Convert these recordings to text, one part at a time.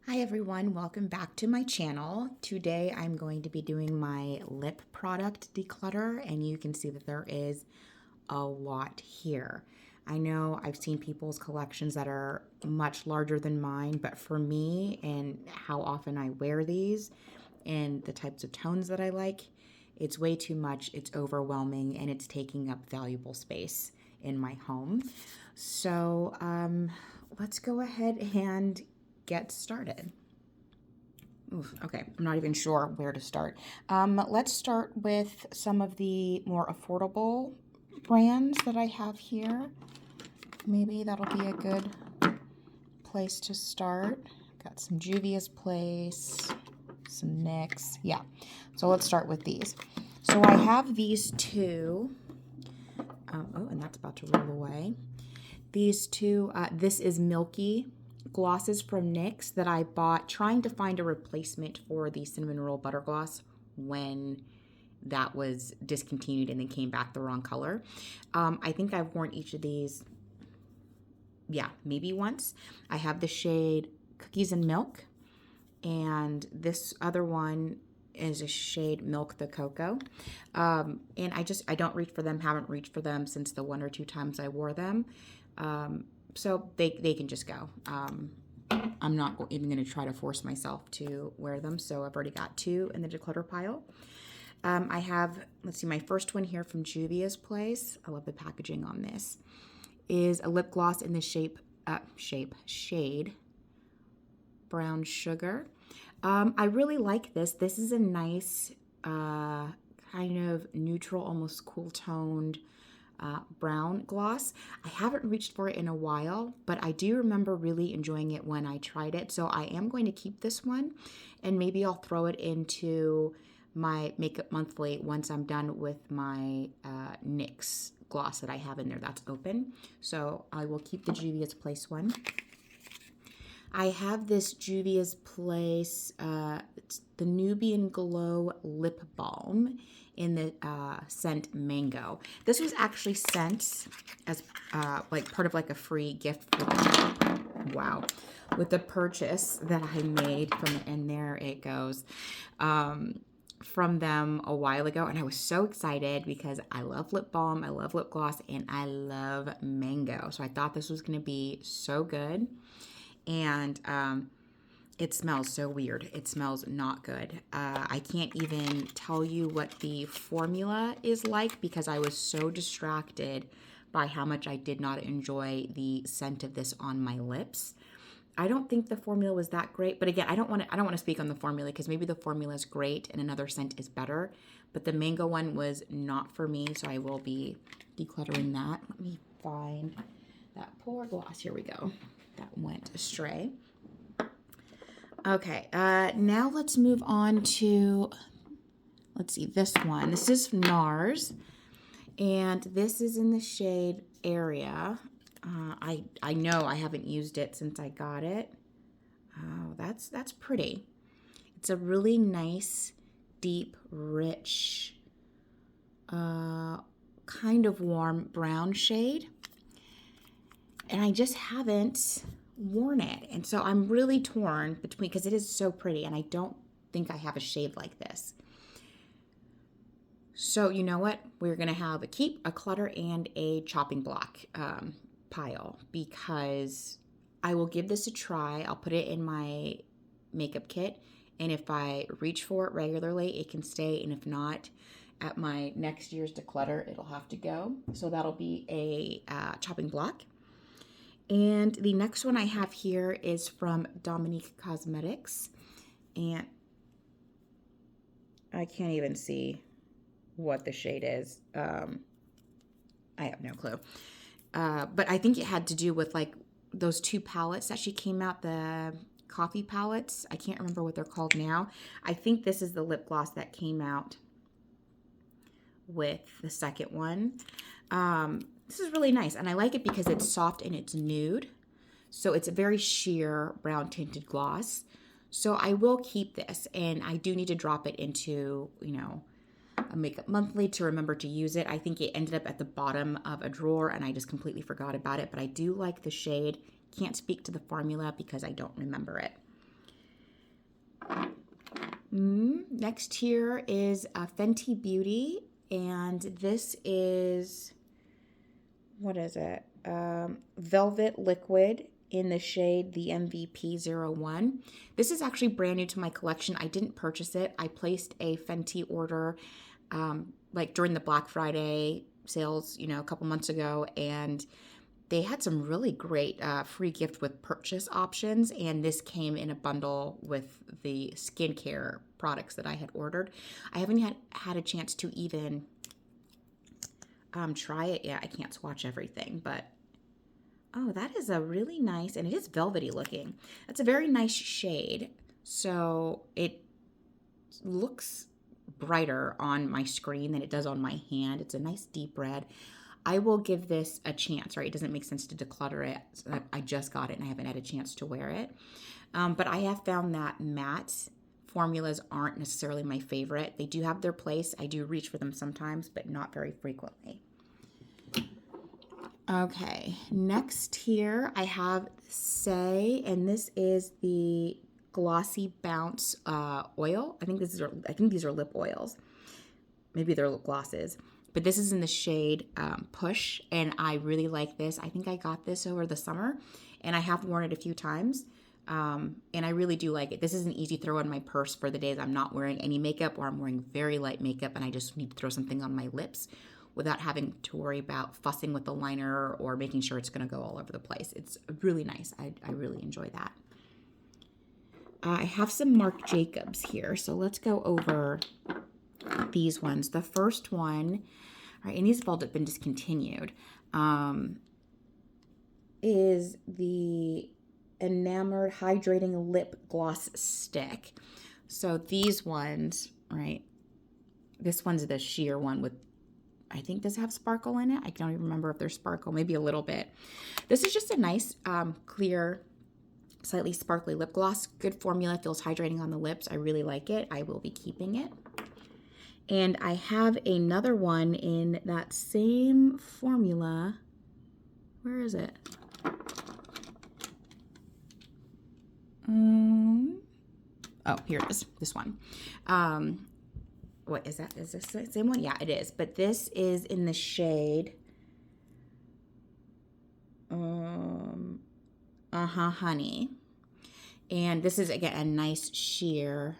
Hi everyone, welcome back to my channel. Today I'm going to be doing my lip product declutter, and you can see that there is a lot here. I know I've seen people's collections that are much larger than mine, but for me and how often I wear these and the types of tones that I like, it's way too much, it's overwhelming, and it's taking up valuable space in my home. So let's go ahead and get started. Oof, okay, I'm not even sure where to start. Let's start with some of the more affordable brands that I have here. Maybe that'll be a good place to start. Got some Juvia's Place, some NYX. Yeah, so let's start with these. So I have these two. Oh, and that's about to roll away. These two, this is Milky glosses from NYX that I bought trying to find a replacement for the Cinnamon Roll Butter Gloss when that was discontinued and then came back the wrong color. I think I've worn each of these, maybe once. I have the shade Cookies and Milk, and this other one is a shade Milk the Cocoa. And I don't reach for them, haven't reached for them since the one or two times I wore them. So they can just go. I'm not even going to try to force myself to wear them. So I've already got two in the declutter pile. I have, let's see, my first one here from Juvia's Place. I love the packaging on this. Is a lip gloss in the shade Brown Sugar. I really like this. This is a nice kind of neutral, almost cool toned brown gloss. I haven't reached for it in a while, but I do remember really enjoying it when I tried it. So I am going to keep this one, and maybe I'll throw it into my Makeup Monthly once I'm done with my NYX gloss that I have in there that's open. So I will keep the Juvia's Place one. I have this Juvia's Place, it's the Nubian Glow Lip Balm in the scent Mango. This was actually sent as like part of like a free gift with the purchase that I made from, and there it goes, from them a while ago, and I was so excited because I love lip balm, I love lip gloss, and I love mango. So I thought this was going to be so good. And it smells so weird. It smells not good. I can't even tell you what the formula is like because I was so distracted by how much I did not enjoy the scent of this on my lips. I don't think the formula was that great, but again, I don't want to speak on the formula because maybe the formula is great and another scent is better, but the mango one was not for me, so I will be decluttering that. Let me find that poor gloss. Here we go. That went astray. Okay, now let's move on to, let's see, this one. This is NARS, and this is in the shade Area. I know I haven't used it since I got it. Oh, that's pretty. It's a really nice, deep, rich, kind of warm brown shade. And I just haven't worn it. And so I'm really torn between, because it is so pretty and I don't think I have a shade like this. So you know what? We're going to have a keep, a clutter, and a chopping block pile because I will give this a try. I'll put it in my makeup kit. And if I reach for it regularly, it can stay. And if not, at my next year's declutter, it'll have to go. So that'll be a chopping block. And the next one I have here is from Dominique Cosmetics. And I can't even see what the shade is. I have no clue. But I think it had to do with like those two palettes that she came out, the coffee palettes. I can't remember what they're called now. I think this is the lip gloss that came out with the second one. This is really nice, and I like it because it's soft and it's nude. So it's a very sheer brown tinted gloss. So I will keep this, and I do need to drop it into, a Makeup Monthly to remember to use it. I think it ended up at the bottom of a drawer, and I just completely forgot about it, but I do like the shade. Can't speak to the formula because I don't remember it. Next here is Fenty Beauty, and this is, what is it? Velvet Liquid in the shade the MVP01. This is actually brand new to my collection. I didn't purchase it. I placed a Fenty order like during the Black Friday sales, a couple months ago, and they had some really great free gift with purchase options, and this came in a bundle with the skincare products that I had ordered. I haven't had a chance to even try it yet. I can't swatch everything, but oh, that is a really nice, and it is velvety looking. That's a very nice shade. So it looks brighter on my screen than it does on my hand. It's a nice deep red. I will give this a chance, right? It doesn't make sense to declutter it. So I just got it and I haven't had a chance to wear it. But I have found that matte formulas aren't necessarily my favorite. They do have their place. I do reach for them sometimes, but not very frequently. Okay, next here I have Say, and this is the Glossy Bounce oil. I think these are lip oils. Maybe they're lip glosses. But this is in the shade Push, and I really like this. I think I got this over the summer, and I have worn it a few times, and I really do like it. This is an easy throw in my purse for the days I'm not wearing any makeup or I'm wearing very light makeup and I just need to throw something on my lips without having to worry about fussing with the liner or making sure it's going to go all over the place. It's really nice. I really enjoy that. I have some Marc Jacobs here, so let's go over these ones. The first one, right, and these have all been discontinued, is the Enamored Hydrating Lip Gloss Stick. So these ones, right, this one's the sheer one with, I think, does have sparkle in it. I don't even remember if there's sparkle, maybe a little bit. This is just a nice, clear, slightly sparkly lip gloss. Good formula, feels hydrating on the lips. I really like it. I will be keeping it. And I have another one in that same formula. Where is it? Oh, here it is. This one. What is that? Is this the same one? Yeah, it is. But this is in the shade Honey. And this is, again, a nice sheer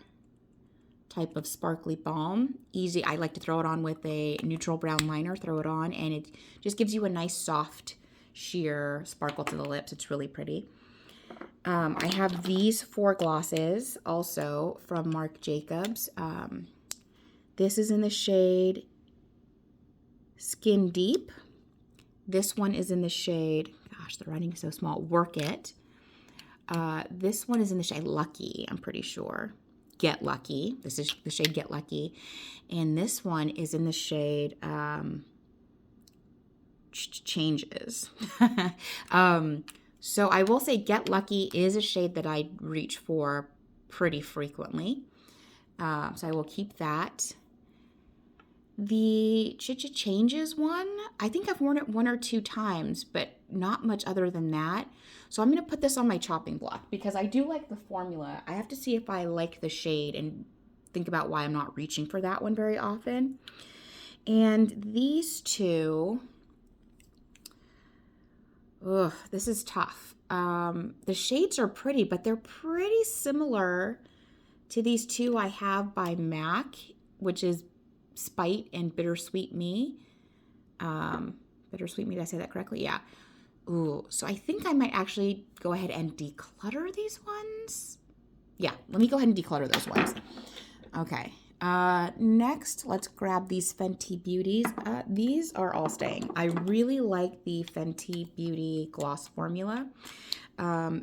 type of sparkly balm. Easy. I like to throw it on with a neutral brown liner, throw it on, and it just gives you a nice soft sheer sparkle to the lips. It's really pretty. I have these 4 glosses also from Marc Jacobs. This is in the shade Skin Deep. This one is in the shade, gosh, the writing is so small, Work It. This one is in the shade Lucky, I'm pretty sure. Get Lucky. This is the shade Get Lucky. And this one is in the shade Changes. So I will say Get Lucky is a shade that I reach for pretty frequently. So I will keep that. The Ch-Ch-Changes one, I think I've worn it 1 or 2 times, but not much other than that. So I'm going to put this on my chopping block because I do like the formula. I have to see if I like the shade and think about why I'm not reaching for that one very often. And these two, this is tough. The shades are pretty, but they're pretty similar to these 2 I have by MAC, which is Spite and Bittersweet Me. Bittersweet Me, did I say that correctly? Yeah. Ooh, so I think I might actually go ahead and declutter these ones. Yeah, let me go ahead and declutter those ones. Okay. Next, let's grab these Fenty Beauties. These are all staying. I really like the Fenty Beauty gloss formula.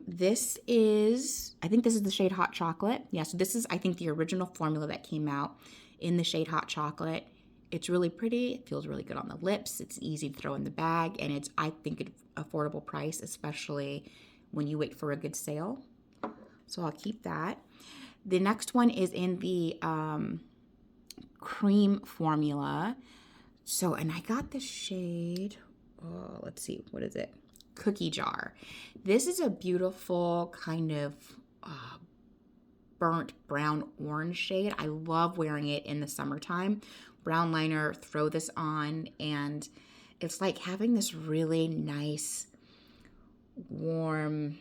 This is, I think this is the shade Hot Chocolate. Yeah, so this is, I think, the original formula that came out in the shade Hot Chocolate. It's really pretty. It feels really good on the lips. It's easy to throw in the bag, and it's, I think, an affordable price, especially when you wait for a good sale. So I'll keep that. The next one is in the cream formula. So, and I got the shade, let's see, what is it? Cookie Jar. This is a beautiful kind of burnt brown orange shade. I love wearing it in the summertime. Brown liner, throw this on, and it's like having this really nice, warm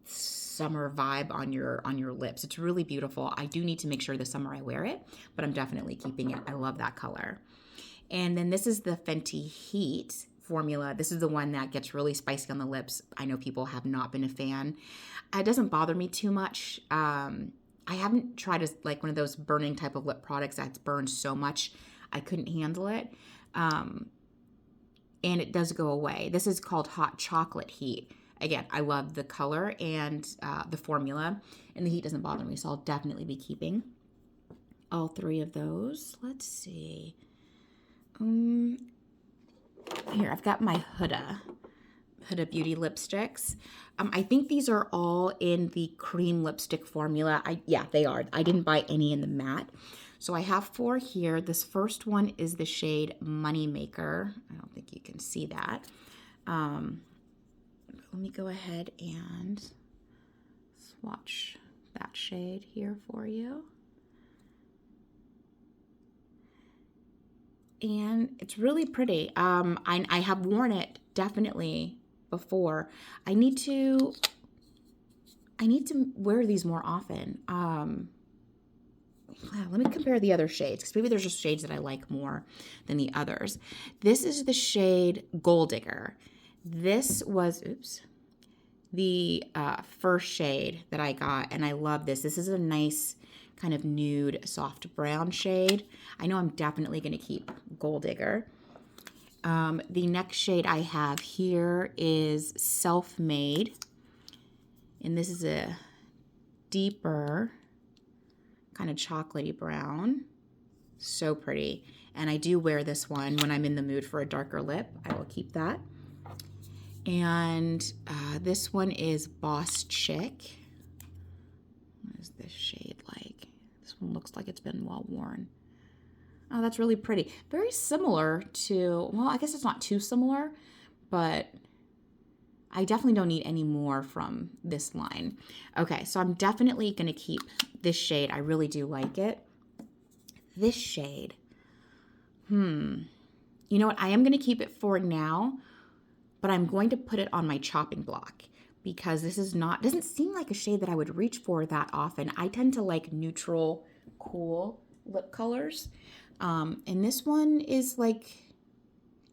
summer vibe on your lips. It's really beautiful. I do need to make sure this summer I wear it, but I'm definitely keeping it. I love that color. And then this is the Fenty Heat formula. This is the one that gets really spicy on the lips. I know people have not been a fan. It doesn't bother me too much. I haven't tried like one of those burning type of lip products that burns so much I couldn't handle it. And it does go away. This is called Hot Chocolate Heat. Again, I love the color and the formula, and the heat doesn't bother me, so I'll definitely be keeping all three of those. Let's see. Here, I've got my Huda Beauty lipsticks. I think these are all in the cream lipstick formula. Yeah, they are. I didn't buy any in the matte. So I have 4 here. This first one is the shade Moneymaker. I don't think you can see that. Let me go ahead and swatch that shade here for you. And it's really pretty. I have worn it definitely before. I need to wear these more often. Let me compare the other shades, because maybe there's just shades that I like more than the others. This is the shade Gold Digger. This was, the first shade that I got, and I love this. This is a nice kind of nude, soft brown shade. I know I'm definitely going to keep Gold Digger. The next shade I have here is Self-Made, and this is a deeper kind of chocolatey brown. So pretty. And I do wear this one when I'm in the mood for a darker lip. I will keep that. And this one is Boss Chick. What is this shade like? This one looks like it's been well worn. Oh, that's really pretty. Very similar to, well, I guess it's not too similar, but I definitely don't need any more from this line. Okay, so I'm definitely going to keep this shade. I really do like it. This shade, you know what? I am going to keep it for now, but I'm going to put it on my chopping block, because this is not, doesn't seem like a shade that I would reach for that often. I tend to like neutral, cool lip colors. And this one is like,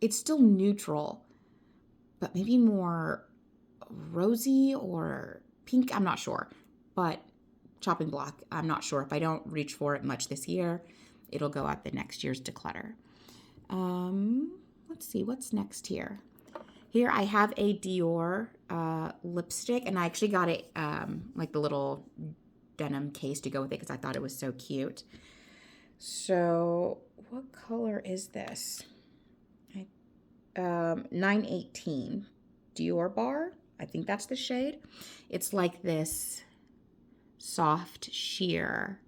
it's still neutral, but maybe more rosy or pink. I'm not sure, but chopping block. I'm not sure. If I don't reach for it much this year, it'll go at the next year's Declutter. Let's see, what's next here? Here I have a Dior lipstick, and I actually got it like the little denim case to go with it, because I thought it was so cute. So what color is this? 918 Dior Bar. I think that's the shade. It's like this soft sheer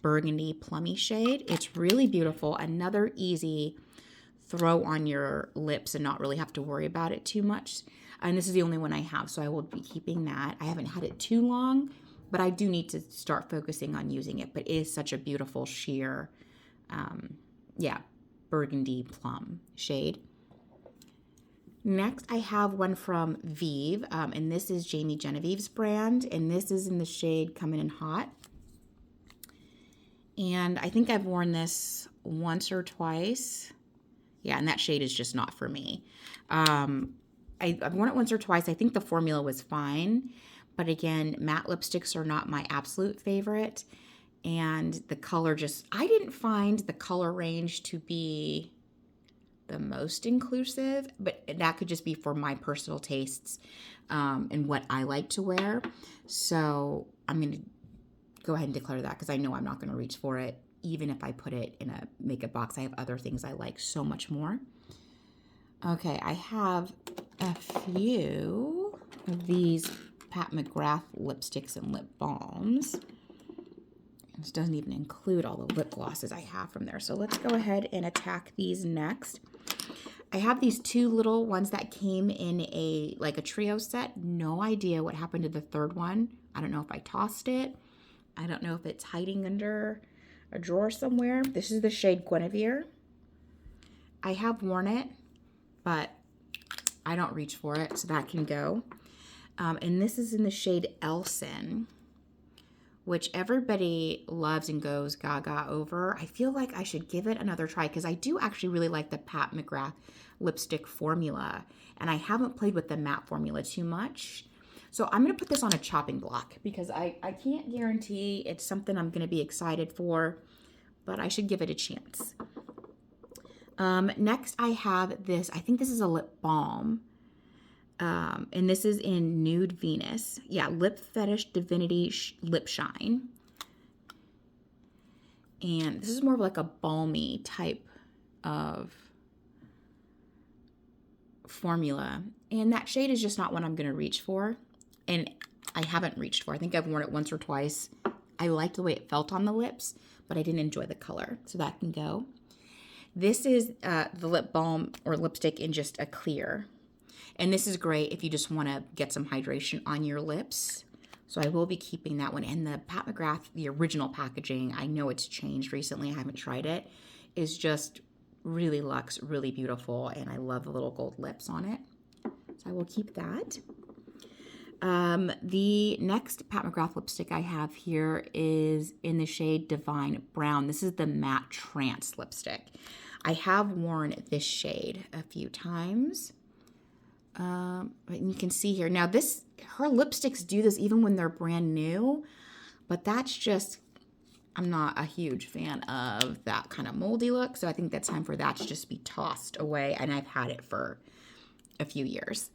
burgundy plummy shade. It's really beautiful. Another easy throw on your lips and not really have to worry about it too much. And this is the only one I have, so I will be keeping that. I haven't had it too long, but I do need to start focusing on using it. But it is such a beautiful sheer, burgundy plum shade. Next, I have one from Vive, and this is Jamie Genevieve's brand, and this is in the shade Coming in Hot. And I think I've worn this once or twice. Yeah, and that shade is just not for me. I've worn it once or twice. I think the formula was fine, but again, matte lipsticks are not my absolute favorite, and the color I didn't find the color range to be the most inclusive, but that could just be for my personal tastes and what I like to wear. So I'm going to go ahead and declare that, because I know I'm not going to reach for it, even if I put it in a makeup box. I have other things I like so much more. Okay, I have a few of these Pat McGrath lipsticks and lip balms. This doesn't even include all the lip glosses I have from there. So let's go ahead and attack these next. I have these 2 little ones that came in a trio set. No idea what happened to the third one. I don't know if I tossed it I don't know if it's hiding under a drawer somewhere. This is the shade Guinevere. I have worn it, but I don't reach for it, so that can go. And this is in the shade Elson, which everybody loves and goes gaga over. I feel like I should give it another try because I do actually really like the Pat McGrath lipstick formula, and I haven't played with the matte formula too much. So I'm going to put this on a chopping block because I can't guarantee it's something I'm going to be excited for, but I should give it a chance. Next I have this, I think this is a lip balm. And this is in Nude Venus. Yeah, Lip Fetish Divinity Lip Shine. And this is more of like a balmy type of formula. And that shade is just not one I'm going to reach for. And I haven't reached for. I think I've worn it once or twice. I liked the way it felt on the lips, but I didn't enjoy the color. So that can go. This is the lip balm or lipstick in just a clear. And this is great if you just want to get some hydration on your lips. So I will be keeping that one. And the Pat McGrath, the original packaging, I know it's changed recently. I haven't tried it. Is just really luxe, really beautiful. And I love the little gold lips on it. So I will keep that. The next Pat McGrath lipstick I have here is in the shade Divine Brown. This is the Matte Trance lipstick. I have worn this shade a few times. You can see here. Now her lipsticks do this even when they're brand new, but that's just, I'm not a huge fan of that kind of moldy look. So I think that's time for that to just be tossed away. And I've had it for a few years.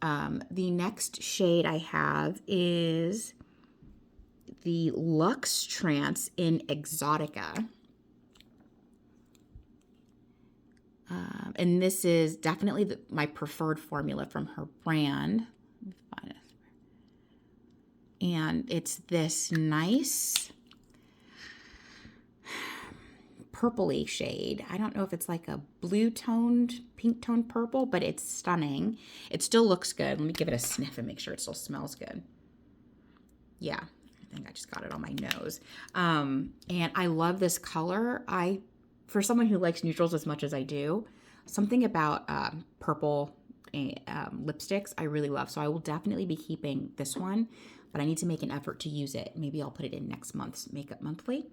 The next shade I have is the Luxe Trance in Exotica. And this is definitely my preferred formula from her brand. And it's this nice purpley shade. I don't know if it's like a blue toned, pink toned purple, but it's stunning. It still looks good. Let me give it a sniff and make sure it still smells good. Yeah, I think I just got it on my nose. And I love this color. For someone who likes neutrals as much as I do, something about purple lipsticks I really love. So I will definitely be keeping this one, but I need to make an effort to use it. Maybe I'll put it in next month's Makeup Monthly.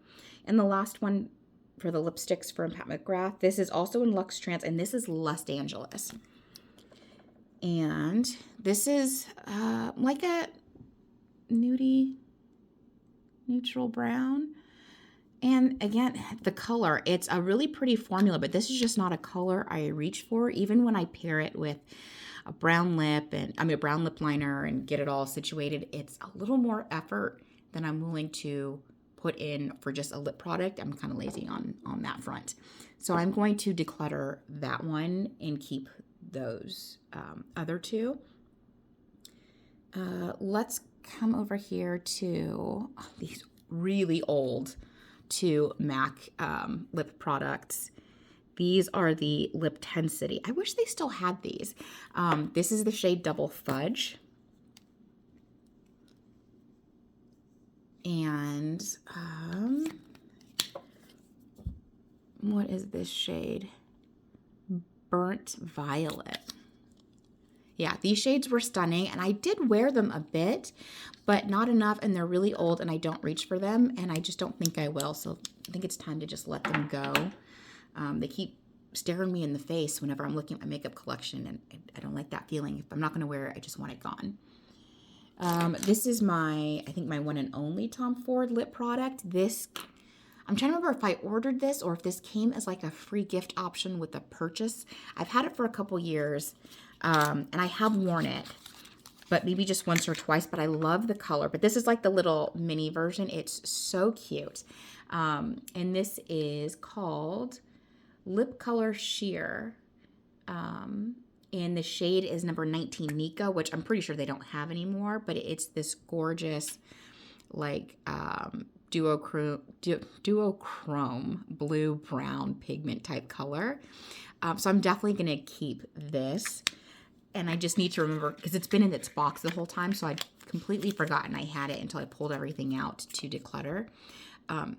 And the last one for the lipsticks from Pat McGrath, this is also in Luxe Trance, and this is Los Angeles. And this is like a nudie, neutral brown. And again, the color, it's a really pretty formula, but this is just not a color I reach for, even when I pair it with a brown lip and a brown lip liner and get it all situated. It's a little more effort than I'm willing to put in for just a lip product. I'm kind of lazy on that front. So I'm going to declutter that one and keep those other two. Let's come over here to these really old to MAC lip products. These are the Lip Tensity. I wish they still had these. This is the shade Double Fudge. And what is this shade? Burnt Violet. Yeah, these shades were stunning, and I did wear them a bit, but not enough, and they're really old, and I don't reach for them, and I just don't think I will, so I think it's time to just let them go. They keep staring me in the face whenever I'm looking at my makeup collection, and I don't like that feeling. If I'm not going to wear it, I just want it gone. This is I think my one and only Tom Ford lip product. I'm trying to remember if I ordered this or if this came as like a free gift option with a purchase. I've had it for a couple years, and I have worn it, but maybe just once or twice, but I love the color. But this is like the little mini version. It's so cute. And this is called Lip Color Sheer. And the shade is number 19 Nika, which I'm pretty sure they don't have anymore, but it's this gorgeous, like, duochrome blue-brown pigment type color. So I'm definitely going to keep this. And I just need to remember, because it's been in its box the whole time, so I completely forgotten I had it until I pulled everything out to declutter.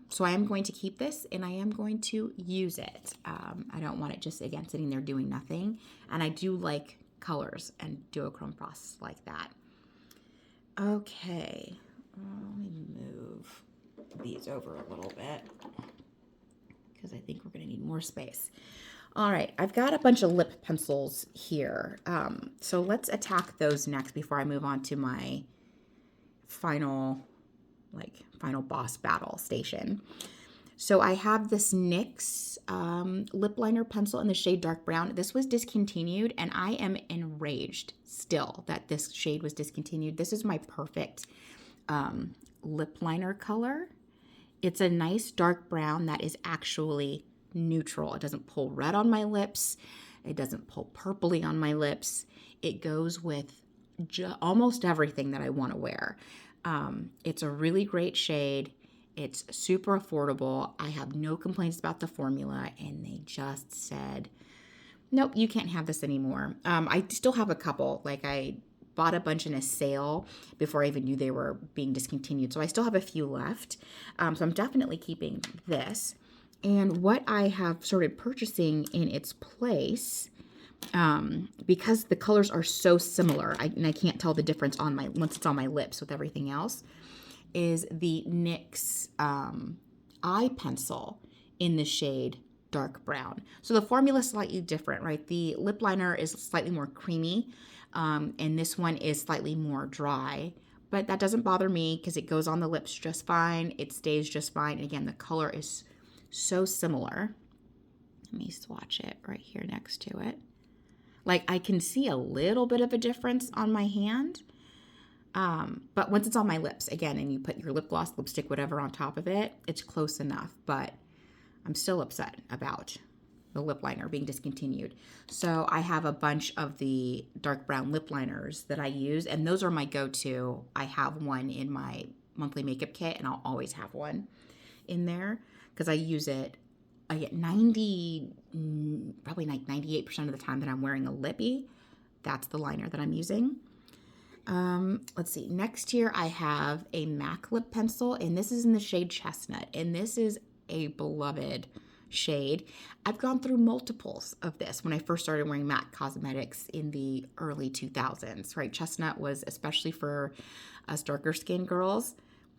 So I am going to keep this and I am going to use it. I don't want it just, again, sitting there doing nothing. And I do like colors and duochrome frosts like that. Okay, let me move these over a little bit because I think we're going to need more space. All right, I've got a bunch of lip pencils here. So let's attack those next before I move on to my final boss battle station. So I have this NYX lip liner pencil in the shade dark brown. This was discontinued and I am enraged still that this shade was discontinued. This is my perfect lip liner color. It's a nice dark brown that is actually neutral. It doesn't pull red on my lips. It doesn't pull purpley on my lips. It goes with almost everything that I want to wear. It's a really great shade. It's super affordable. I have no complaints about the formula, and they just said, nope, you can't have this anymore. I still have a couple. Like, I bought a bunch in a sale before I even knew they were being discontinued. So I still have a few left. So I'm definitely keeping this. And what I have started purchasing in its place, because the colors are so similar, and I can't tell the difference once it's on my lips with everything else, is the NYX eye pencil in the shade dark brown. So the formula is slightly different, right? The lip liner is slightly more creamy, and this one is slightly more dry. But that doesn't bother me because it goes on the lips just fine. It stays just fine. And again, the color is so similar. Let me swatch it right here next to it. Like, I can see a little bit of a difference on my hand. But once it's on my lips, again, and you put your lip gloss, lipstick, whatever on top of it, it's close enough. But I'm still upset about the lip liner being discontinued. So I have a bunch of the dark brown lip liners that I use, and those are my go-to. I have one in my monthly makeup kit, and I'll always have one in there because I use it. I get probably like 98% of the time that I'm wearing a lippy, that's the liner that I'm using. Let's see. Next here I have a MAC lip pencil, and this is in the shade Chestnut, and this is a beloved shade. I've gone through multiples of this when I first started wearing MAC Cosmetics in the early 2000s, right? Chestnut was, especially for us darker skinned girls,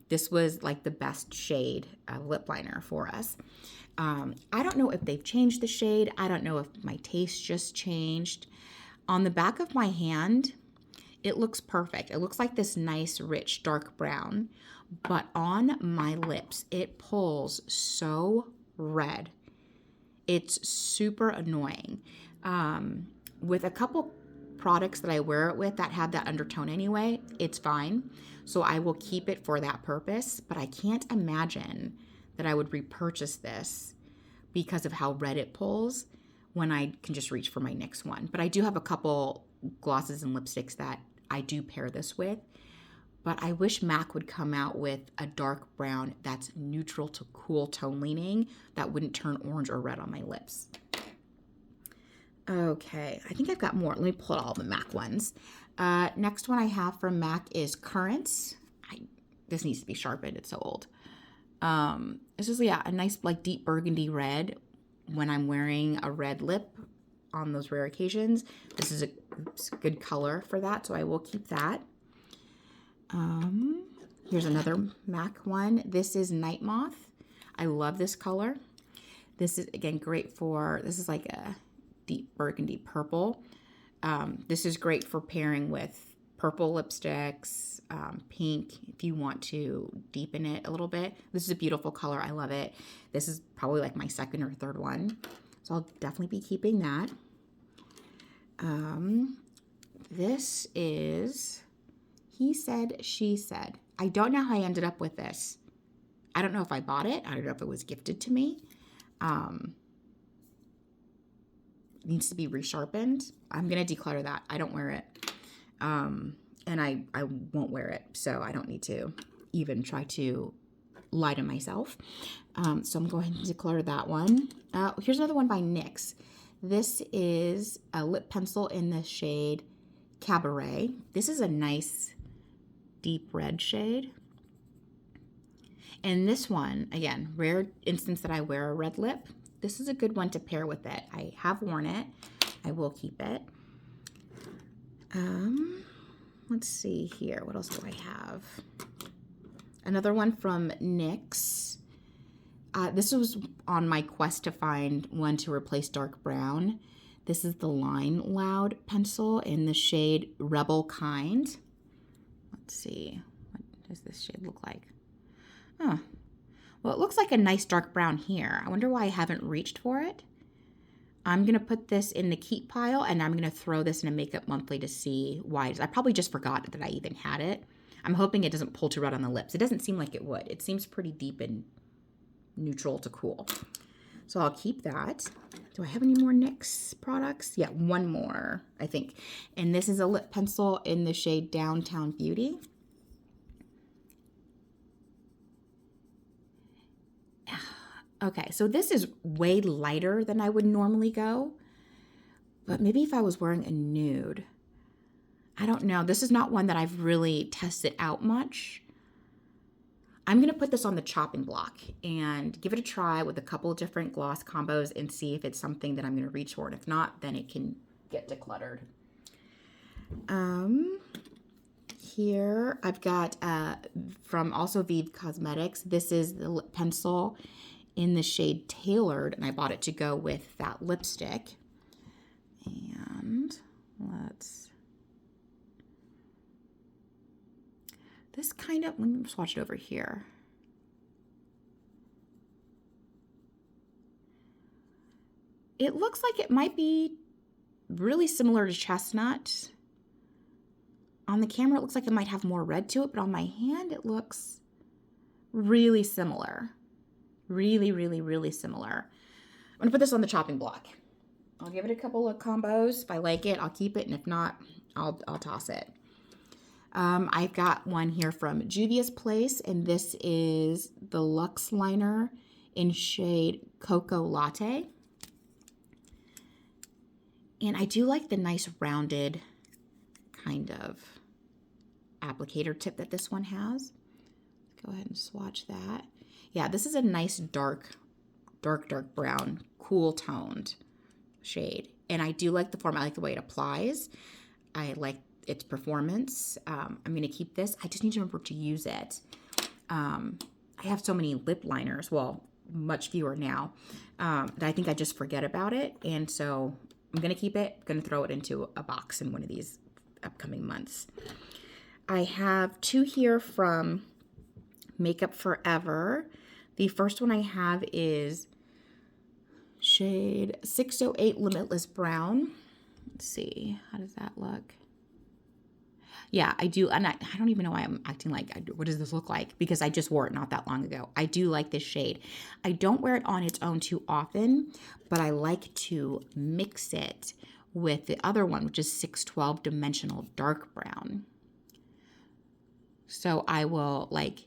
this was like the best shade of lip liner for us. I don't know if they've changed the shade. I don't know if my taste just changed. On the back of my hand, it looks perfect. It looks like this nice, rich, dark brown. But on my lips, it pulls so red. It's super annoying. With a couple products that I wear it with that have that undertone anyway, it's fine. So I will keep it for that purpose. But I can't imagine that I would repurchase this because of how red it pulls when I can just reach for my NYX one. But I do have a couple glosses and lipsticks that I do pair this with. But I wish MAC would come out with a dark brown that's neutral to cool tone leaning that wouldn't turn orange or red on my lips. Okay, I think I've got more. Let me pull out all the MAC ones. Next one I have from MAC is Currants. This needs to be sharpened. It's so old. This is, a nice like deep burgundy red when I'm wearing a red lip on those rare occasions. This is a good color for that, so I will keep that. Here's another MAC one. This is Night Moth. I love this color. This is, again, great for, this is like a deep burgundy purple. This is great for pairing with purple lipsticks, pink, if you want to deepen it a little bit. This is a beautiful color. I love it. This is probably like my second or third one. So I'll definitely be keeping that. This is He Said, She Said. I don't know how I ended up with this. I don't know if I bought it. I don't know if it was gifted to me. It needs to be resharpened. I'm going to declutter that. I don't wear it. And I won't wear it, so I don't need to even try to lie to myself. So I'm going to declutter that one. Here's another one by NYX. This is a lip pencil in the shade Cabaret. This is a nice deep red shade. And this one, again, rare instance that I wear a red lip. This is a good one to pair with it. I have worn it. I will keep it. Let's see here. What else do I have? Another one from NYX. This was on my quest to find one to replace dark brown. This is the Line Loud pencil in the shade Rebel Kind. Let's see. What does this shade look like? Huh. Well, it looks like a nice dark brown here. I wonder why I haven't reached for it. I'm going to put this in the keep pile, and I'm going to throw this in a Makeup Monthly to see why. I probably just forgot that I even had it. I'm hoping it doesn't pull too red on the lips. It doesn't seem like it would. It seems pretty deep and neutral to cool. So I'll keep that. Do I have any more NYX products? Yeah, one more, I think. And this is a lip pencil in the shade Downtown Beauty. Okay, so this is way lighter than I would normally go, but maybe if I was wearing a nude, I don't know. This is not one that I've really tested out much. I'm going to put this on the chopping block and give it a try with a couple of different gloss combos and see if it's something that I'm going to reach for. And if not, then it can get decluttered. Here I've got from also Vive Cosmetics. This is the lip pencil in the shade Tailored, and I bought it to go with that lipstick. And this kind of, let me swatch it over here. It looks like it might be really similar to Chestnut. On the camera, it looks like it might have more red to it, but on my hand, it looks really similar. Really, really, really similar. I'm gonna put this on the chopping block. I'll give it a couple of combos. If I like it, I'll keep it, and if not, I'll toss it. I've got one here from Juvia's Place, and this is the Luxe Liner in shade Cocoa Latte. And I do like the nice rounded kind of applicator tip that this one has. Let's go ahead and swatch that. Yeah, this is a nice dark brown, cool toned shade. And I do like the form. I like the way it applies. I like its performance. I'm going to keep this. I just need to remember to use it. I have so many lip liners, well, much fewer now, that I think I just forget about it. And so I'm going to keep it, going to throw it into a box in one of these upcoming months. I have two here from Makeup Forever. The first one I have is shade 608 Limitless Brown. Let's see, how does that look? Yeah, I do, and I don't even know why I'm acting like, what does this look like? Because I just wore it not that long ago. I do like this shade. I don't wear it on its own too often, but I like to mix it with the other one, which is 612 Dimensional Dark Brown. So I will like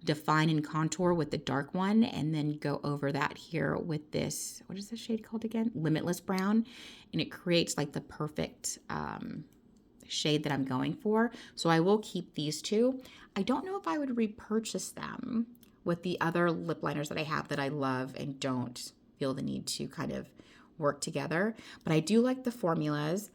define and contour with the dark one and then go over that here with this, what is this shade called again? Limitless Brown. And it creates like the perfect shade that I'm going for. So I will keep these two. I don't know if I would repurchase them with the other lip liners that I have that I love and don't feel the need to kind of work together. But I do like the formulas.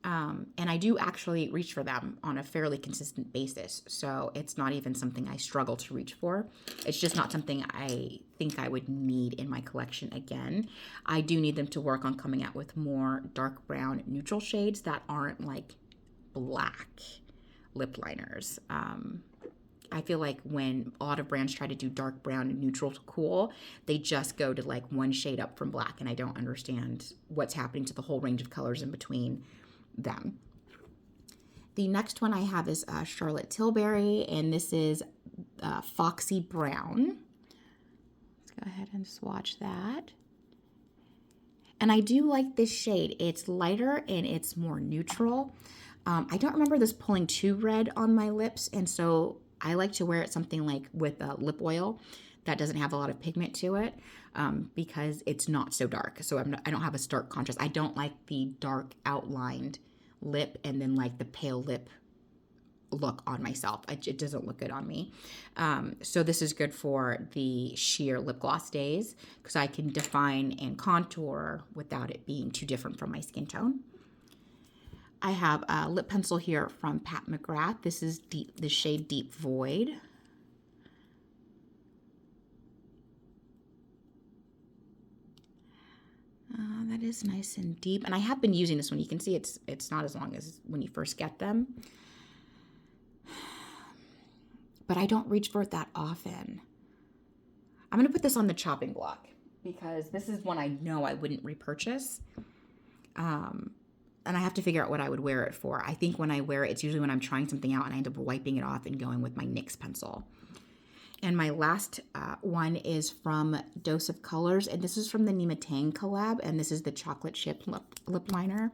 And I do actually reach for them on a fairly consistent basis. So it's not even something I struggle to reach for. It's just not something I think I would need in my collection again. I do need them to work on coming out with more dark brown neutral shades that aren't like black lip liners. I feel like when a lot of brands try to do dark brown and neutral to cool, they just go to like one shade up from black, and I don't understand what's happening to the whole range of colors in between them. The next one I have is Charlotte Tilbury, and this is Foxy Brown. Let's go ahead and swatch that. And I do like this shade. It's lighter and it's more neutral. I don't remember this pulling too red on my lips, and so I like to wear it something like with lip oil that doesn't have a lot of pigment to it, because it's not so dark. So I don't have a stark contrast. I don't like the dark outlined lip and then like the pale lip look on myself. It doesn't look good on me. So this is good for the sheer lip gloss days because I can define and contour without it being too different from my skin tone. I have a lip pencil here from Pat McGrath. This is the shade Deep Void. That is nice and deep. And I have been using this one. You can see it's not as long as when you first get them. But I don't reach for it that often. I'm going to put this on the chopping block because this is one I know I wouldn't repurchase. And I have to figure out what I would wear it for. I think when I wear it, it's usually when I'm trying something out and I end up wiping it off and going with my NYX pencil. And my last one is from Dose of Colors, and this is from the Nima Tang collab, and this is the Chocolate Chip lip liner.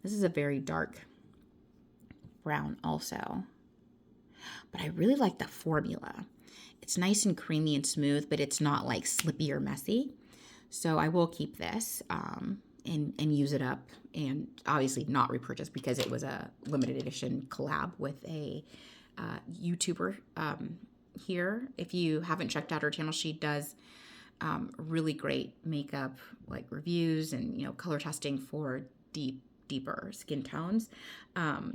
This is a very dark brown also. But I really like the formula. It's nice and creamy and smooth, but it's not like slippy or messy. So I will keep this and use it up, and obviously not repurchase because it was a limited edition collab with a YouTuber here. If you haven't checked out her channel, she does really great makeup like reviews and color testing for deeper skin tones.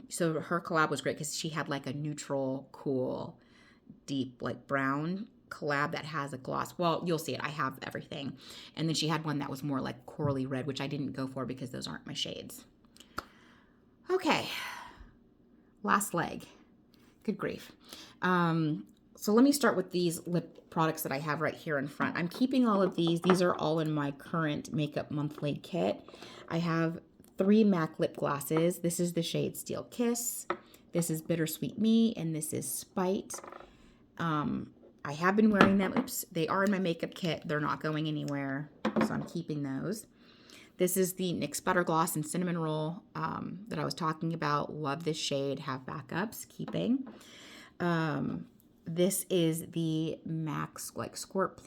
So her collab was great because she had like a neutral, cool, deep like brown collab that has a gloss. Well, you'll see it. I have everything. And then she had one that was more like corally red, which I didn't go for because those aren't my shades. Okay. Last leg. Good grief. So let me start with these lip products that I have right here in front. I'm keeping all of these. These are all in my current Makeup Monthly kit. I have 3 MAC lip glosses. This is the shade Steel Kiss. This is Bittersweet Me, and this is Spite. I have been wearing them. Oops, they are in my makeup kit. They're not going anywhere, so I'm keeping those. This is the NYX Butter Gloss and Cinnamon Roll that I was talking about. Love this shade. Have backups. Keeping. This is the MAC like Squirt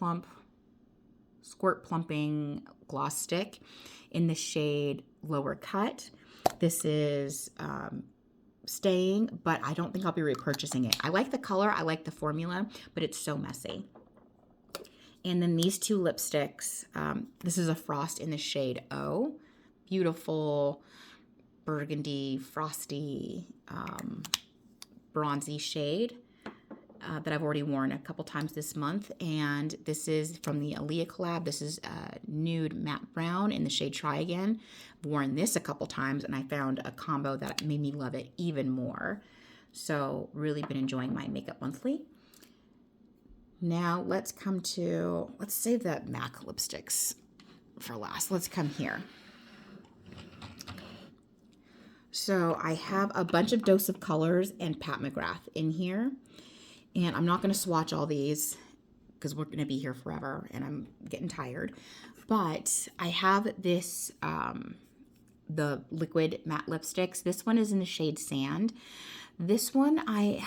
Plumping Gloss Stick in the shade Lower Cut. This is staying, but I don't think I'll be repurchasing it. I like the color. I like the formula, but it's so messy. And then these 2 lipsticks. This is a Frost in the shade O. Beautiful burgundy, frosty, bronzy shade. That I've already worn a couple times this month. And this is from the Aaliyah collab. This is Nude Matte Brown in the shade Try Again. I've worn this a couple times and I found a combo that made me love it even more. So really been enjoying my Makeup Monthly. Now let's save that MAC lipsticks for last. Let's come here. So I have a bunch of Dose of Colors and Pat McGrath in here. And I'm not going to swatch all these because we're going to be here forever and I'm getting tired. But I have this, the liquid matte lipsticks. This one is in the shade Sand. This one, I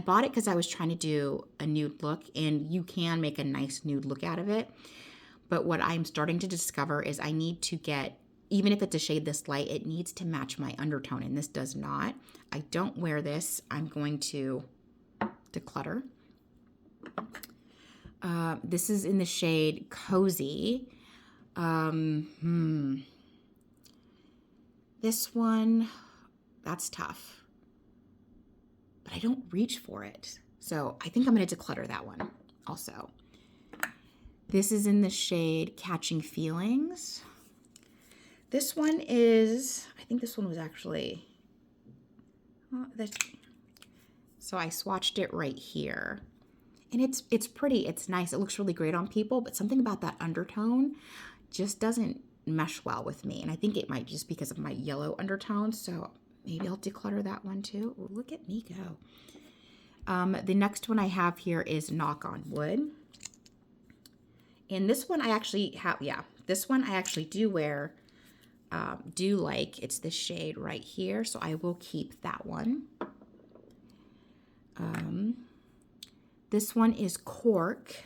bought it because I was trying to do a nude look, and you can make a nice nude look out of it. But what I'm starting to discover is I need to get, even if it's a shade this light, it needs to match my undertone, and this does not. I don't wear this. I'm going to Declutter. This is in the shade Cozy. This one, that's tough. But I don't reach for it. So I think I'm going to declutter that one also. This is in the shade Catching Feelings. This one is, I think this one was actually, so I swatched it right here. And it's pretty, it's nice. It looks really great on people, but something about that undertone just doesn't mesh well with me. And I think it might just because of my yellow undertone. So maybe I'll declutter that one too. Ooh, look at me go. The next one I have here is Knock on Wood. And this one I actually have, this one I actually do wear, do like. It's the shade right here. So I will keep that one. This one is Cork.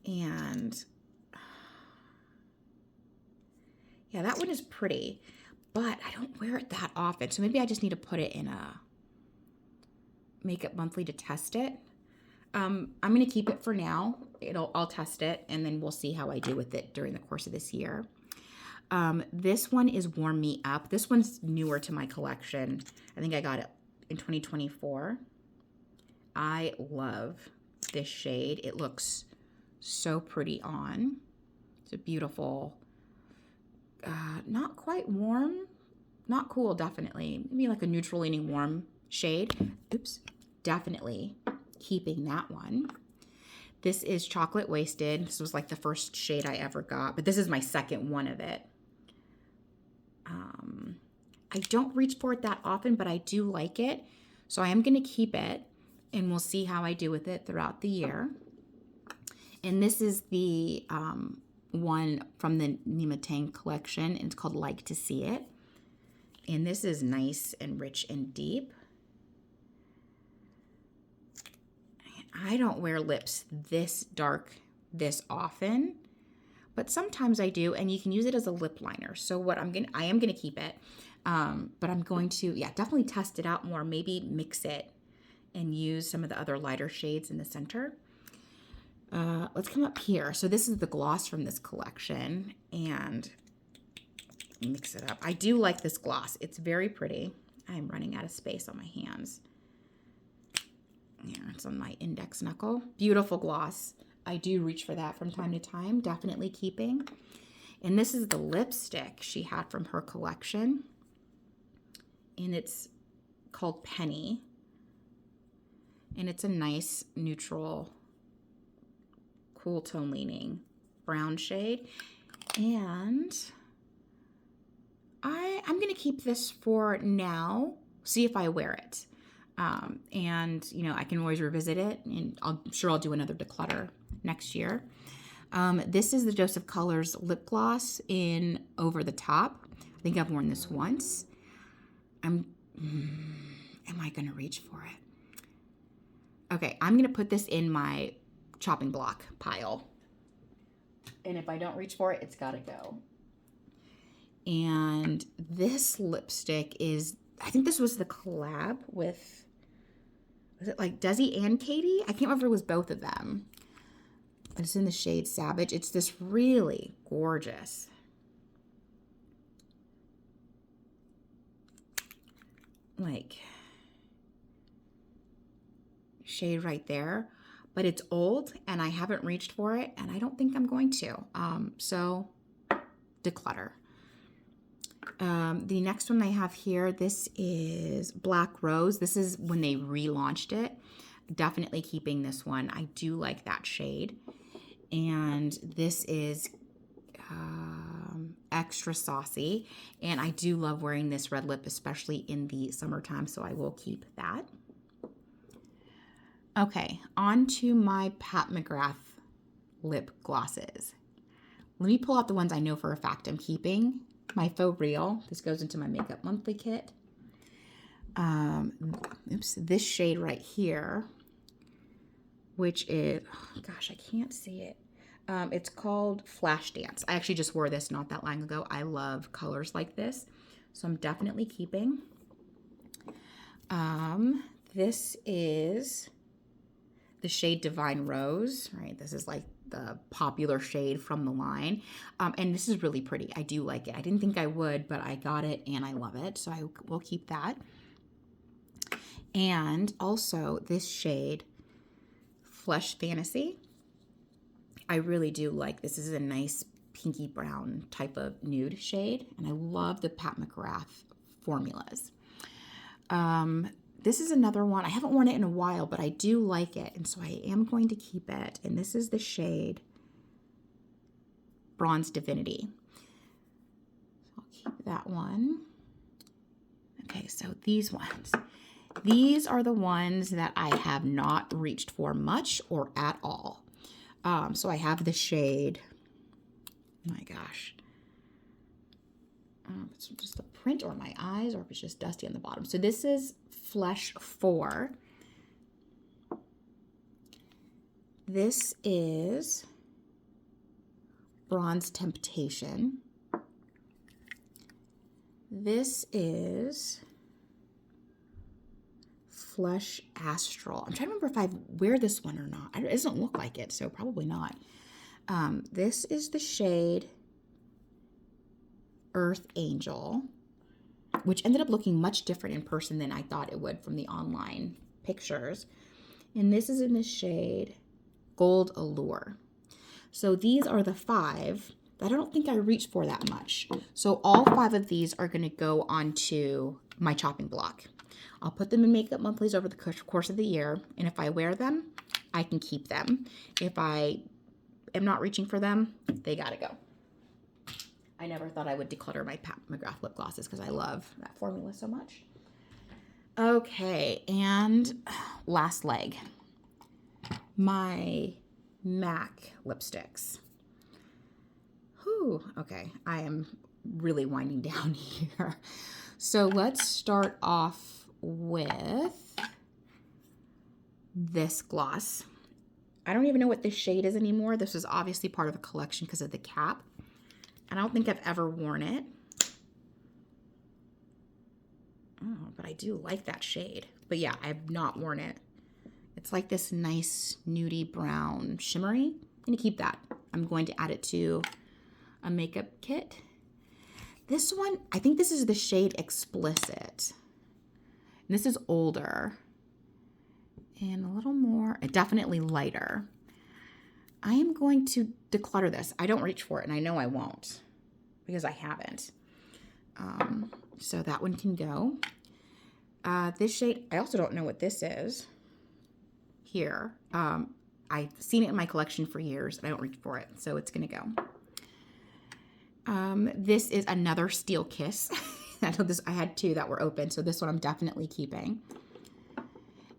And yeah, that one is pretty. but I don't wear it that often. So maybe I just need to put it in a Makeup Monthly to test it. I'm going to keep it for now. I'll test it, and then we'll see how I do with it during the course of this year. This one is Warm Me Up. This one's newer to my collection. I think I got it in 2024. I love this shade. It looks so pretty on. It's a beautiful, not quite warm, not cool, definitely. Maybe like a neutral leaning warm shade. Oops, definitely keeping that one. This is Chocolate Wasted. This was like the first shade I ever got, but this is my second one of it. I don't reach for it that often, but I do like it. So I am going to keep it, and we'll see how I do with it throughout the year. And this is the one from the Nima Tang collection, and it's called Like to See It. And this is nice and rich and deep. I don't wear lips this dark this often, but sometimes I do, and you can use it as a lip liner. So what I am gonna keep it, but I'm going to, definitely test it out more. Maybe mix it and use some of the other lighter shades in the center. Let's come up here. So this is the gloss from this collection, and mix it up. I do like this gloss. It's very pretty. I am running out of space on my hands. Here, it's on my index knuckle. Beautiful gloss. I do reach for that from time to time. Definitely keeping. And this is the lipstick she had from her collection. And it's called Penny. And it's a nice neutral, cool tone leaning brown shade. And I'm going to keep this for now, see if I wear it. And, I can always revisit it, and I'm sure I'll do another declutter next year. This is the Dose of Colors lip gloss in Over the Top. I think I've worn this once. Am I going to reach for it? Okay, I'm going to put this in my chopping block pile. And if I don't reach for it, it's got to go. And this lipstick is, I think this was the collab with, was it like Desi and Katie? I can't remember if it was both of them. But it's in the shade Savage. It's this really gorgeous, like, shade right there. But it's old, and I haven't reached for it, and I don't think I'm going to. So, Declutter. The next one I have here, this is Black Rose. This is when they relaunched it. Definitely keeping this one. I do like that shade. And this is extra saucy. And I do love wearing this red lip, especially in the summertime, so I will keep that. Okay, on to my Pat McGrath lip glosses. Let me pull out the ones I know for a fact I'm keeping. My Faux Real. This goes into my Makeup Monthly kit. This shade right here, which is, oh gosh, I can't see it. It's called Flash Dance. I actually just wore this not that long ago. I love colors like this, so I'm definitely keeping. This is the shade Divine Rose, right? This is like the popular shade from the line. And this is really pretty. I do like it. I didn't think I would, but I got it and I love it. So I will keep that. And also this shade, Flesh Fantasy. I really do like this. This is a nice pinky brown type of nude shade. And I love the Pat McGrath formulas. This is another one. I haven't worn it in a while, but I do like it. And so I am going to keep it. And this is the shade Bronze Divinity. So I'll keep that one. Okay, so these ones. These are the ones that I have not reached for much or at all. So I have the shade, my gosh. It's just the print or my eyes, or if it's just dusty on the bottom. So this is Flesh 4. This is Bronze Temptation. This is Flesh Astral. I'm trying to remember if I wear this one or not. It doesn't look like it, so probably not. This is the shade Earth Angel, which ended up looking much different in person than I thought it would from the online pictures. And this is in the shade Gold Allure. So these are the 5 that I don't think I reach for that much. So all 5 of these are going to go onto my chopping block. I'll put them in Makeup Monthlies over the course of the year, and if I wear them, I can keep them. If I am not reaching for them, they gotta go. I never thought I would declutter my McGrath lip glosses because I love that formula so much. Okay, and last leg. My MAC lipsticks. Whew, okay, I am really winding down here. So let's start off with this gloss. I don't even know what this shade is anymore. This is obviously part of a collection because of the cap. And I don't think I've ever worn it. Oh, but I do like that shade. But yeah, I've not worn it. It's like this nice nudie brown shimmery. I'm gonna keep that. I'm going to add it to a makeup kit. This one, I think this is the shade Explicit. And this is older and a little more, definitely lighter. I am going to declutter this. I don't reach for it, and I know I won't because I haven't. So that one can go. This shade, I also don't know what this is here. I've seen it in my collection for years, and I don't reach for it, so it's gonna go. This is another Steel Kiss. I had 2 that were open, so this one I'm definitely keeping.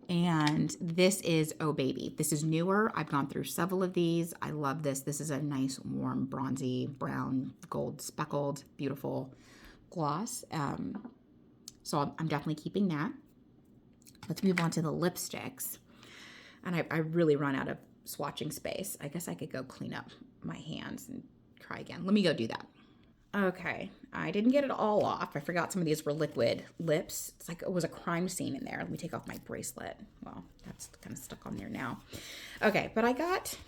And this is Oh Baby. This is newer. I've gone through several of these. I love this. This is a nice, warm, bronzy, brown, gold speckled, beautiful gloss. So I'm definitely keeping that. Let's move on to the lipsticks. And I really run out of swatching space. I guess I could go clean up my hands and try again. Let me go do that. Okay, I didn't get it all off. I forgot some of these were liquid lips. It's like it was a crime scene in there. Let me take off my bracelet. Well, that's kind of stuck on there now. Okay, but I got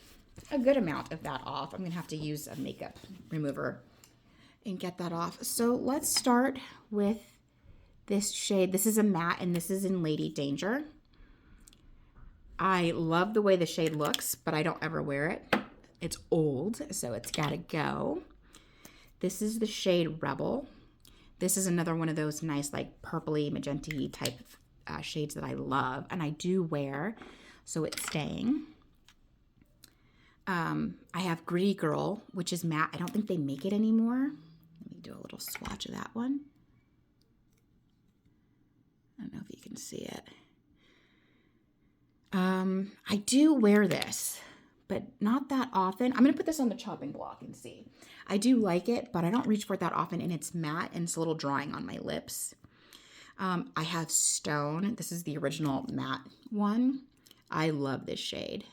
a good amount of that off. I'm gonna have to use a makeup remover and get that off. So let's start with this shade. This is a matte, and this is in Lady Danger. I love the way the shade looks, but I don't ever wear it. It's old, so it's gotta go. This is the shade Rebel. This is another one of those nice, like purpley, magenta-y type shades that I love, and I do wear, so it's staying. I have Gritty Girl, which is matte. I don't think they make it anymore. Let me do a little swatch of that one. I don't know if you can see it. I do wear this, but not that often. I'm going to put this on the chopping block and see. I do like it, but I don't reach for it that often, and it's matte, and it's a little drying on my lips. I have Stone. This is the original matte one. I love this shade.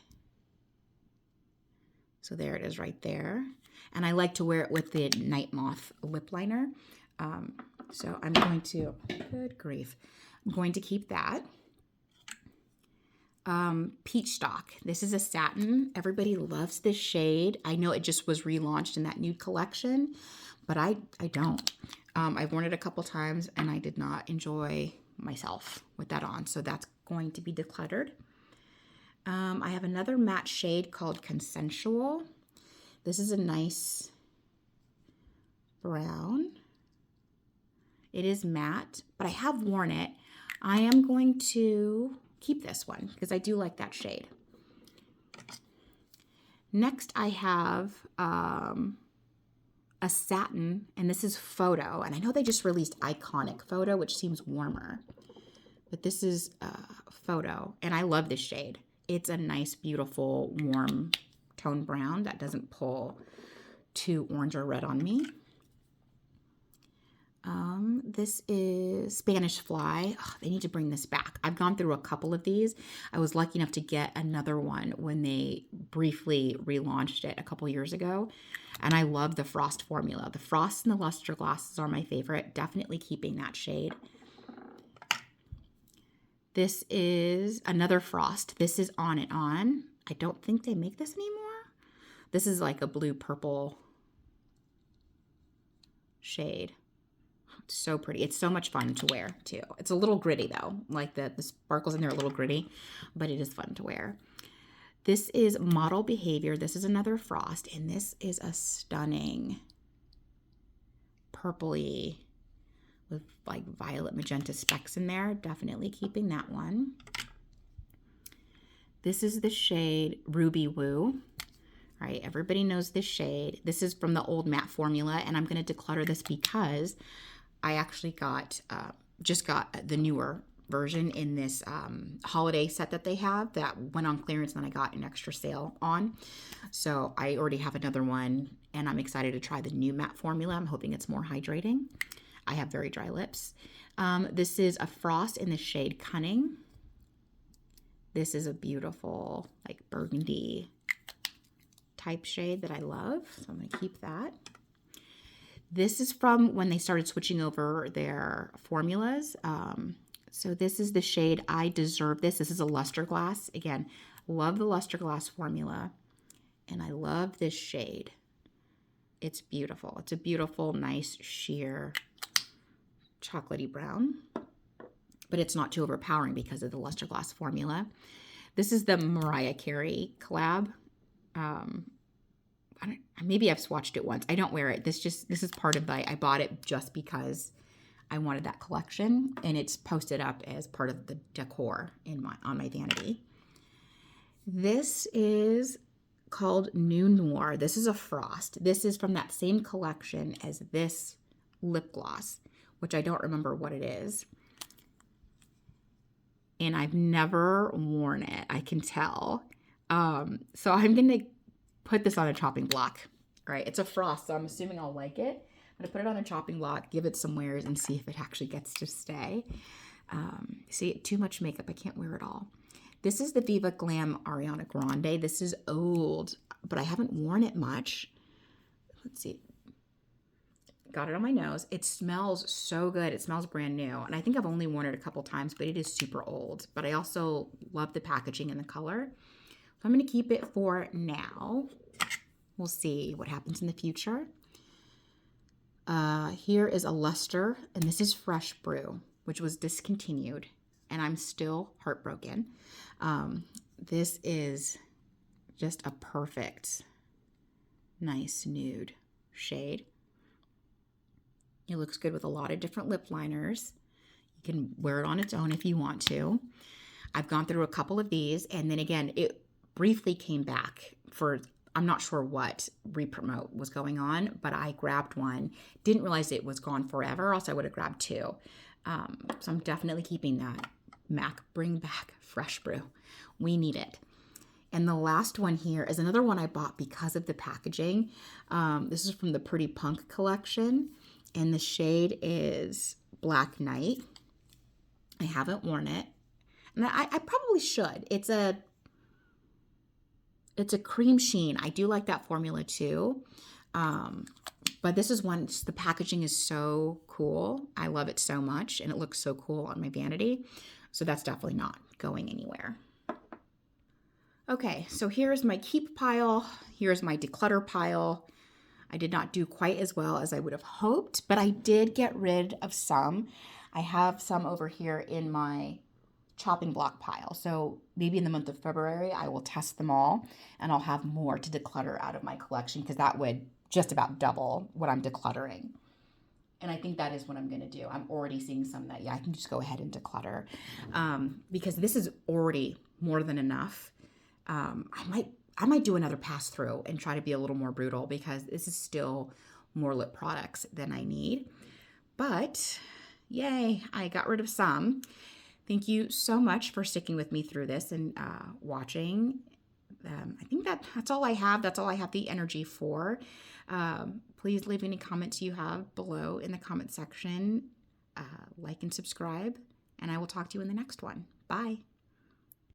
So there it is right there. And I like to wear it with the Night Moth lip liner. So I'm going to, good grief, I'm going to keep that. Peach Stock. This is a satin. Everybody loves this shade. I know it just was relaunched in that nude collection, but I don't. I've worn it a couple times and I did not enjoy myself with that on. So that's going to be decluttered. I have another matte shade called Consensual. This is a nice brown. It is matte, but I have worn it. I am going to keep this one because I do like that shade. Next, I have a satin, and this is Photo. And I know they just released Iconic Photo, which seems warmer. But this is Photo, and I love this shade. It's a nice, beautiful, warm tone brown that doesn't pull too orange or red on me. This is Spanish Fly. Oh, they need to bring this back. I've gone through a couple of these. I was lucky enough to get another one when they briefly relaunched it a couple years ago. And I love the Frost formula. The Frost and the Luster Glosses are my favorite. Definitely keeping that shade. This is another Frost. This is On and On. I don't think they make this anymore. This is like a blue-purple shade. It's so pretty. It's so much fun to wear, too. It's a little gritty, though. Like the sparkles in there are a little gritty, but it is fun to wear. This is Model Behavior. This is another Frost, and this is a stunning purpley with like violet magenta specks in there. Definitely keeping that one. This is the shade Ruby Woo. All right, everybody knows this shade. This is from the old matte formula, and I'm going to declutter this because I actually just got the newer version in this holiday set that they have that went on clearance, and then I got an extra sale on. So I already have another one, and I'm excited to try the new matte formula. I'm hoping it's more hydrating. I have very dry lips. This is a Frost in the shade Cunning. This is a beautiful like burgundy type shade that I love, so I'm going to keep that. This is from when they started switching over their formulas. So this is the shade I Deserve This. This is a luster glass. Again, love the luster glass formula, and I love this shade. It's beautiful. It's a beautiful, nice, sheer, chocolatey brown, but it's not too overpowering because of the luster glass formula. This is the Mariah Carey collab. Maybe I've swatched it once. I don't wear it. This is part of I bought it just because I wanted that collection, and it's posted up as part of the decor on my vanity. This is called New Noir. This is a Frost. This is from that same collection as this lip gloss, which I don't remember what it is. And I've never worn it, I can tell. So I'm going to put this on a chopping block, right? It's a Frost, so I'm assuming I'll like it. I'm going to put it on a chopping block, give it some wears, and see if it actually gets to stay. See, too much makeup. I can't wear it all. This is the Viva Glam Ariana Grande. This is old, but I haven't worn it much. Let's see. Got it on my nose. It smells so good. It smells brand new. And I think I've only worn it a couple times, but it is super old. But I also love the packaging and the color. So I'm going to keep it for now. We'll see what happens in the future. Here is a luster, and this is Fresh Brew, which was discontinued, and I'm still heartbroken. This is just a perfect, nice nude shade. It looks good with a lot of different lip liners. You can wear it on its own if you want to. I've gone through a couple of these, and then again, it briefly came back for, I'm not sure what re-promote was going on, but I grabbed one. Didn't realize it was gone forever, else I would have grabbed two. So I'm definitely keeping that. MAC, bring back Fresh Brew. We need it. And the last one here is another one I bought because of the packaging. This is from the Pretty Punk collection, and the shade is Black Knight. I haven't worn it, and I probably should. It's a cream sheen. I do like that formula too. But this is one, the packaging is so cool. I love it so much, and it looks so cool on my vanity. So that's definitely not going anywhere. Okay, so here's my keep pile. Here's my declutter pile. I did not do quite as well as I would have hoped, but I did get rid of some. I have some over here in my chopping block pile. So maybe in the month of February, I will test them all, and I'll have more to declutter out of my collection, because that would just about double what I'm decluttering. And I think that is what I'm going to do. I'm already seeing some that, I can just go ahead and declutter, because this is already more than enough. I might do another pass through and try to be a little more brutal, because this is still more lip products than I need. But yay, I got rid of some. Thank you so much for sticking with me through this and watching I think that's all I have. That's all I have the energy for. Please leave any comments you have below in the comment section. Like and subscribe, and I will talk to you in the next one. Bye.